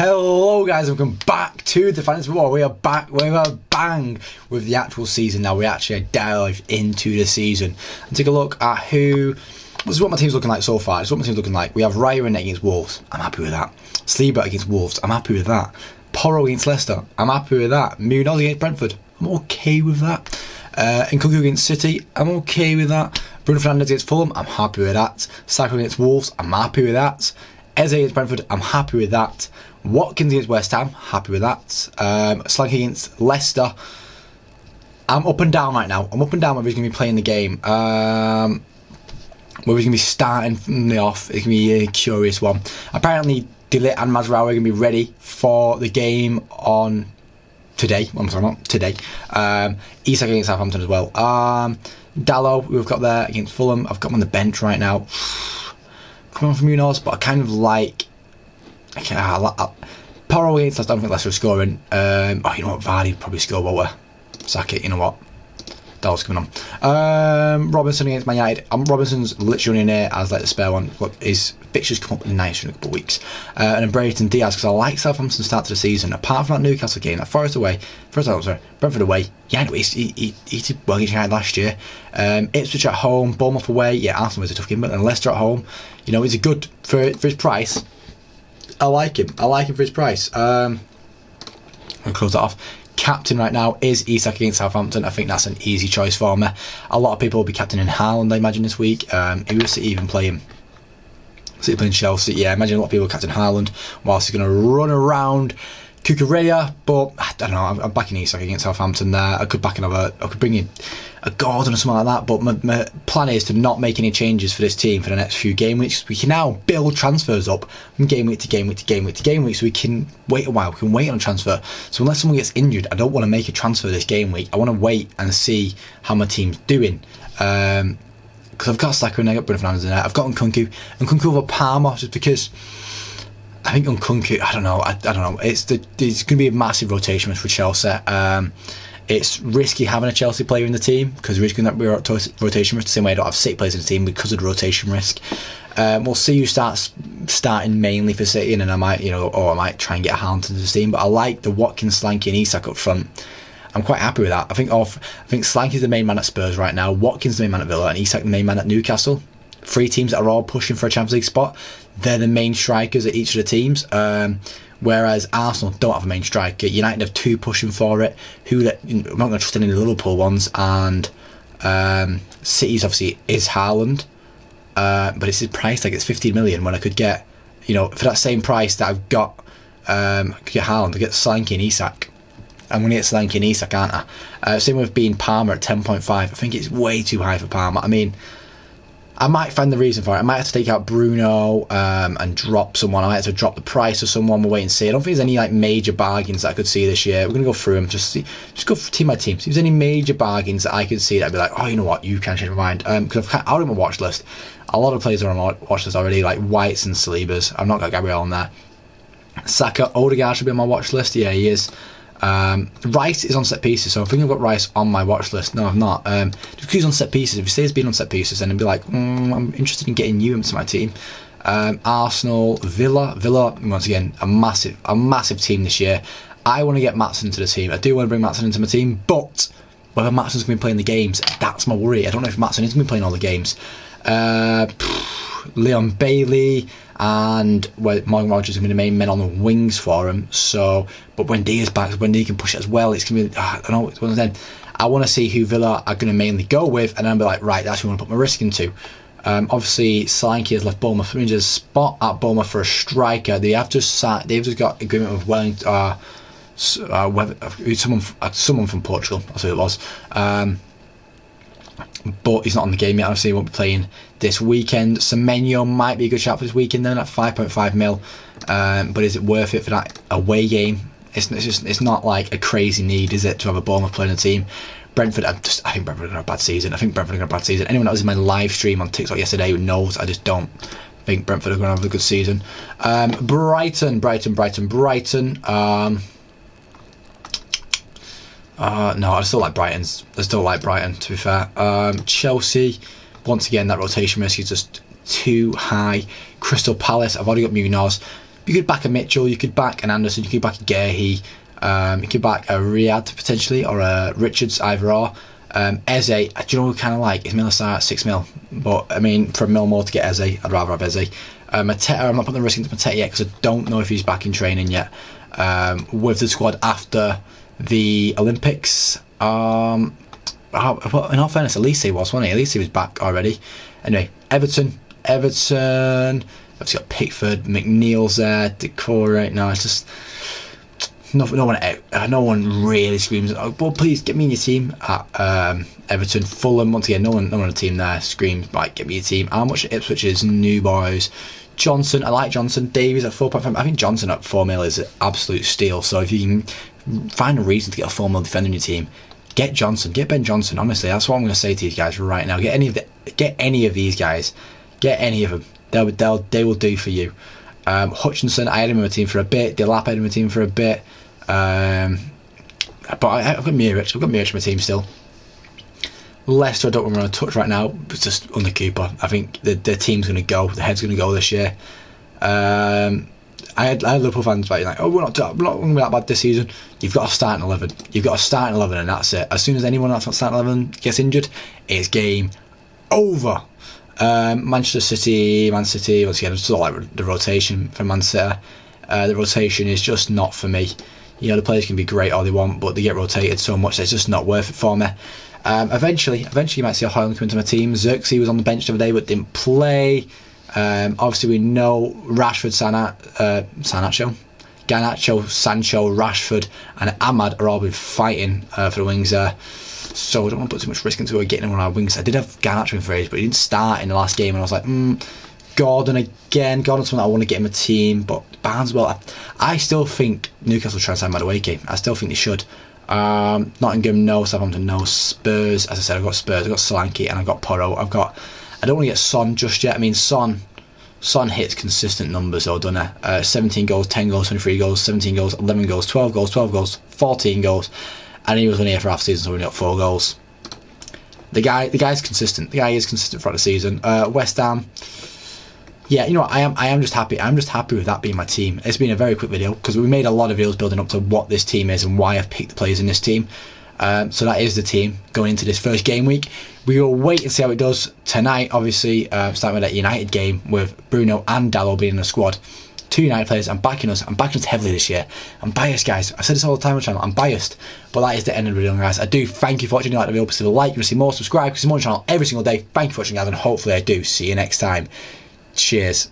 Hello guys, welcome back to the Fantasy Football. We are back, we are bang with the actual season now. We actually dive into the season and take a look at this is what my team's looking like so far. This is what my team's looking like. We have Ryan against Wolves, I'm happy with that. Sleeper against Wolves, I'm happy with that. Porro against Leicester, I'm happy with that. Munoz against Brentford, I'm okay with that. Nkunku against City, I'm okay with that. Bruno Fernandes against Fulham, I'm happy with that. Saka against Wolves, I'm happy with that. Eze against Brentford, I'm happy with that. Watkins against West Ham, happy with that. Slank against Leicester, I'm up and down right now. I'm up and down whether he's going to be playing the game. Whether he's going to be starting from the off, it's going to be a curious one. Apparently, Delit and Mazraoui are going to be ready for the game on today. I'm sorry, not today. Isak against Southampton as well. Dalot, we've got there against Fulham. I've got him on the bench right now. Coming on from Munoz, but I kind of like. Porro against Leicester, I don't think Leicester are scoring. You know what? Vardy probably score, won't we? Sack it, you know what? Dalot's coming on. Robinson against Man United. Robinson's literally in here as like the spare one. Look, his fixtures come up nice in a couple of weeks. And then Brayton Diaz, because I like Southampton's start to the season. Apart from that Newcastle game, that Brentford away. Yeah, he did well against United last year. Ipswich at home, Bournemouth away. Yeah, Arsenal was a tough game, but then Leicester at home. You know, he's a good for his price. I like him for his price. I'll close that off. Captain right now is Isak against Southampton. I think that's an easy choice for me. A lot of people will be captaining Haaland, I imagine, this week. He was even playing Chelsea. Yeah, I imagine a lot of people captain Haaland whilst he's going to run around Cucurella, but I don't know. I'm backing Isak against Southampton there. I could bring in a Gordon or something like that. But my plan is to not make any changes for this team for the next few game weeks. We can now build transfers up from game week to game week to game week to game week, so we can wait a while. We can wait on a transfer. So unless someone gets injured, I don't want to make a transfer this game week. I want to wait and see how my team's doing. Because I've got Saka and I've got Bruno Fernandes in there. I've got Nkunku over Palmer just because. I think Nkunku, I don't know. It's going to be a massive rotation risk for Chelsea. It's risky having a Chelsea player in the team because we're risking that we're at rotation risk the same way I don't have City players in the team because of the rotation risk. We'll see who starting mainly for City, and then I might try and get a Haaland into the team. But I like the Watkins, Slanky, and Isak up front. I'm quite happy with that. I think Slanky's the main man at Spurs right now. Watkins the main man at Villa, and Isak the main man at Newcastle. 3 teams that are all pushing for a Champions League spot. They're the main strikers at each of the teams. Whereas Arsenal don't have a main striker. United have 2 pushing for it. I'm not going to trust any of the Liverpool ones. And City's obviously is Haaland. But it's his price tag. It's 15 million when I could get, for that same price that I've got, I could get Haaland, I get Slanky and Isak. I'm going to get Slanky and Isak, aren't I? Same with being Palmer at 10.5. I think it's way too high for Palmer. I mean, I might find the reason for it. I might have to take out Bruno and drop someone. I might have to drop the price of someone. We'll wait and see. I don't think there's any major bargains that I could see this year. We're going to go through them. Just go team by team. See if there's any major bargains that I could see that I'd be like, oh, you know what, you can change my mind. Because I've already on my watch list. A lot of players are on my watch list already, like Whites and Salibas. I've not got Gabriel on there. Saka, Odegaard should be on my watch list. Yeah, he is. Rice is on set pieces, so I think I've got Rice on my watch list. No, I've not. Just because he's on set pieces, if he stays being on set pieces, then I'd be like, I'm interested in getting you into my team. Arsenal, Villa, once again, a massive team this year. I want to get Maatsen into the team. I do want to bring Maatsen into my team, but whether Maatsen's going to be playing the games, that's my worry. I don't know if Maatsen is going to be playing all the games. Leon Bailey and Morgan Rogers are going to be the main men on the wings for him. So, but when D is back, when D can push it as well, it's going to be. I don't know. It's one of them. I want to see who Villa are going to mainly go with, and then I'll be like, right, that's who I want to put my risk into. Obviously, Solanke has left Bournemouth. There's a spot at Bournemouth for a striker. They've just got agreement with Wellington. Someone from Portugal. That's who it was. But he's not on the game yet. Obviously, he won't be playing this weekend. Semenyo might be a good shout for this weekend then at 5.5 mil. But is it worth it for that away game? It's not like a crazy need, is it, to have a Bournemouth playing a team? Brentford, I think Brentford are going to have a bad season. Anyone that was in my live stream on TikTok yesterday who knows I just don't think Brentford are going to have a good season. Brighton. No, I still like Brighton, to be fair. Chelsea, once again, that rotation risk is just too high. Crystal Palace, I've already got Munoz. You could back a Mitchell, you could back an Anderson, you could back a Gehi, you could back a Riyadh potentially, or a Richards, either or. Eze, do you know who kind of like? Is Milasar at 6 mil? But I mean, for a mil more to get Eze, I'd rather have Eze. Mateta, I'm not putting the risk into Mateta yet because I don't know if he's back in training yet. With the squad after the Olympics. Well, in all fairness, Elise wasn't he? Elise was back already. Anyway, Everton. Obviously got Pickford, McNeil's there, Decor right now. It's just no one really screams, oh, well, please get me in your team at Everton. Fulham, once again, no one on the team there screams, right, get me your team. How much Ipswich's new boys? Johnson, I like Johnson. Davies at 4.5. I think Johnson at 4 mil is an absolute steal. So if you can find a reason to get a 4 mil defender in your team, get Johnson, get Ben Johnson. Honestly, that's what I'm going to say to you guys right now. Get any of these guys. Get any of them. They will do for you. Hutchinson, I had him in my team for a bit. Delap, I had him in my team for a bit. But I've got Muric. I've got Muric in my team still. Leicester, I don't want to touch right now. It's just under Cooper. I think the team's going to go. The head's going to go this year. I had Liverpool fans like, oh, we're not going to be that bad this season. You've got to start in 11. You've got to start in 11, and that's it. As soon as anyone else not starting 11 gets injured, it's game over. Manchester City, Man City. Once again, it's all like the rotation for Man City. The rotation is just not for me. You know, the players can be great all they want, but they get rotated so much that it's just not worth it for me. Eventually you might see a Højlund come into my team. Xerxes was on the bench the other day but didn't play. Obviously we know Rashford, Garnacho, Sancho, Rashford and Ahmad are all been fighting for the wings there. So I don't want to put too much risk into getting him on our wings. I did have Garnacho in for ages, but he didn't start in the last game and I was like, Gordon again. Gordon's someone I want to get in my team, but Barneswell, I still think Newcastle try and sign Madueke. I still think they should. Nottingham no, Southampton no, Spurs, as I said, I've got Spurs, I've got Solanke and I've got Porro. I don't want to get Son just yet. I mean, Son hits consistent numbers though, doesn't he? 17 goals, 10 goals, 23 goals, 17 goals, 11 goals, 12 goals, 12 goals, 14 goals, and he was only here for half the season, so we only got 4 goals. The guy's consistent. The guy is consistent throughout the season. West Ham. Yeah, you know what, I am just happy. I'm just happy with that being my team. It's been a very quick video because we made a lot of videos building up to what this team is and why I've picked the players in this team. So that is the team going into this first game week. We will wait and see how it does tonight. Obviously, starting with that United game with Bruno and Dalot being in the squad. 2 United players. I'm backing us heavily this year. I'm biased, guys. I said this all the time on the channel. I'm biased, but that is the end of the video, guys. I do thank you for watching. If you like the video, please leave a like. You want to see more, subscribe. Because I'm on the channel every single day. Thank you for watching, guys, and hopefully I do see you next time. Cheers.